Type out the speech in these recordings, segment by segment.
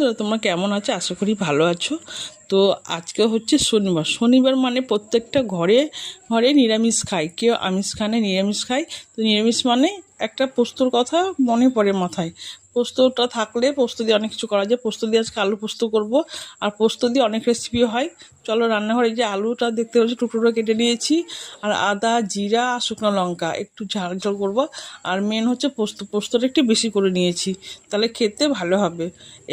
বন্ধুরা, তোমরা কেমন আছো? আশা করি ভালো আছো। তো আজকে হচ্ছে শনিবার। শনিবার মানে প্রত্যেকটা ঘরে ঘরে নিরামিষ খায়, কেউ আমিষ খায় না, নিরামিষ খায়। তো নিরামিষ মানে একটা পোস্তর কথা মনে পড়ে মাথায়। পোস্তটা থাকলে পোস্ত দিয়ে অনেক কিছু করা যায়। পোস্ত দিয়ে আজকে আলু পোস্ত করব, আর পোস্ত দিয়ে অনেক রেসিপি হয়। চলো রান্নাঘরে, যে আলুটা দেখতে পাচ্ছি টুকরো কেটে নিয়েছি, আর আদা জিরা আর শুকনো লঙ্কা একটু ঝাল ঝাল করবো। আর মেন হচ্ছে পোস্তটা একটু বেশি করে নিয়েছি, তাহলে খেতে ভালো হবে।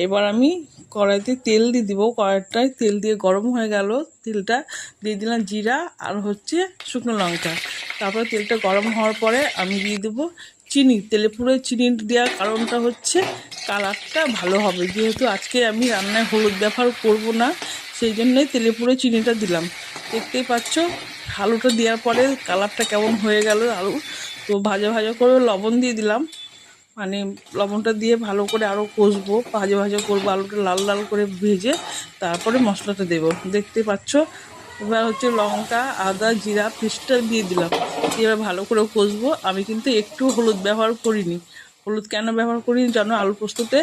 এবার আমি কড়াইতে তেল দিয়ে দিব। কড়াইটায় তেল দিয়ে গরম হয়ে গেল, তেলটা দিয়ে দিলাম জিরা আর হচ্ছে শুকনো লঙ্কা। তারপরে তেলটা গরম হওয়ার পরে আমি দিয়ে দেবো চিনি। তেলে পুরো চিনি দেওয়ার কারণটা হচ্ছে কালারটা ভালো হবে, যেহেতু আজকে আমি রান্নায় হলুদ ব্যবহার করব না, সেই জন্যই তেলে পুরো চিনিটা দিলাম। দেখতেই পাচ্ছ আলুটা দেওয়ার পরে কালারটা কেমন হয়ে গেল আলু। তো ভাজা ভাজা করে লবণ দিয়ে দিলাম, মানে লবণটা দিয়ে ভালো করে আরও কষবো, ভাজা ভাজা করবো, আলুটা লাল লাল করে ভেজে তারপরে মশলাটা দেবো। দেখতে পাচ্ছ এবার হচ্ছে লঙ্কা আদা জিরা পেস্টটা দিয়ে দিলাম, এবার ভালো করে কষবো। আমি কিন্তু একটু হলুদ ব্যবহার করিনি। হলুদ কেন ব্যবহার করিনি জানো? আলু পোস্ততে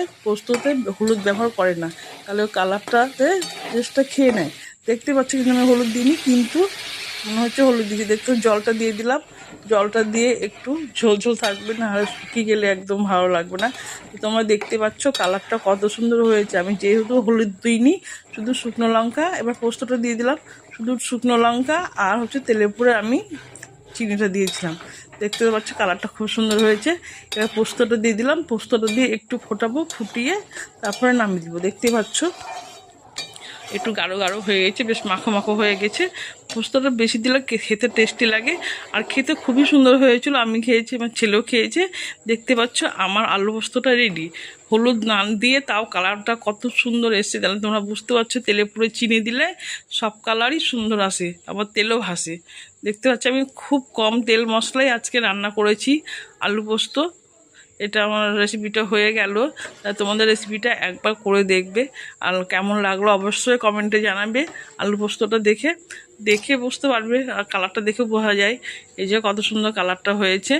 হলুদ ব্যবহার করে না, তাহলে ওই কালারটাতে টেস্টটা খেয়ে নেয়। দেখতে পাচ্ছ কিন্তু আমি হলুদ দিইনি, কিন্তু মনে হচ্ছে হলুদ দিয়েছি। দেখতে জলটা দিয়ে দিলাম, জলটা দিয়ে একটু ঝোল ঝোল থাকবে, না আর শুকিয়ে গেলে একদম ভালো লাগবে না। তো তোমরা দেখতে পাচ্ছ কালারটা কত সুন্দর হয়েছে। আমি যেহেতু হলুদ দিইনি, শুধু শুকনো লঙ্কা, এবার পোস্তটা দিয়ে দিলাম, শুধু শুকনো লঙ্কা আর হচ্ছে তেলের উপরে আমি চিনিটা দিয়েছিলাম। দেখতে পাচ্ছ কালারটা খুব সুন্দর হয়েছে। এবার পোস্তটা দিয়ে দিলাম, পোস্তটা দিয়ে একটু ফোটাবো, ফুটিয়ে তারপরে নামিয়ে দিব। দেখতে পাচ্ছ একটু গাঢ় গাঢ় হয়ে গেছে, বেশ মাখো মাখো হয়ে গেছে। পোস্তটা বেশি দিলে খেতে টেস্টি লাগে, আর খেতে খুবই সুন্দর হয়েছিল। আমি খেয়েছি, আমার ছেলেও খেয়েছে। দেখতে পাচ্ছ আমার আলু পোস্তটা রেডি। হলুদ না দিয়ে তাও কালারটা কত সুন্দর এসছে, তাহলে তোমরা বুঝতে পারছো তেলে পুরো চিনি দিলে সব কালারই সুন্দর আসে, আবার তেলও ভাসে। দেখতে পাচ্ছ আমি খুব কম তেল মশলাই আজকে রান্না করেছি আলু পোস্ত। এটা আমার রেসিপিটা হয়ে গেল। তোমাদের রেসিপিটা একবার করে দেখবে, আর কেমন লাগলো অবশ্যই কমেন্টে জানাবে। আলু পোস্তটা দেখে দেখে বুঝতে পারবে, আর কালারটা দেখে বোঝা যায় এই যে কত সুন্দর কালারটা হয়েছে।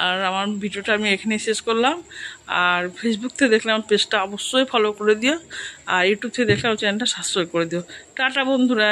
আর আমার ভিডিওটা আমি এখানেই শেষ করলাম। আর ফেসবুক থেকে দেখলে আমার পেজটা অবশ্যই ফলো করে দিও, আর ইউটিউব থেকে দেখলে আমার চ্যানেলটা সাবস্ক্রাইব করে দিও। টাটা বন্ধুরা।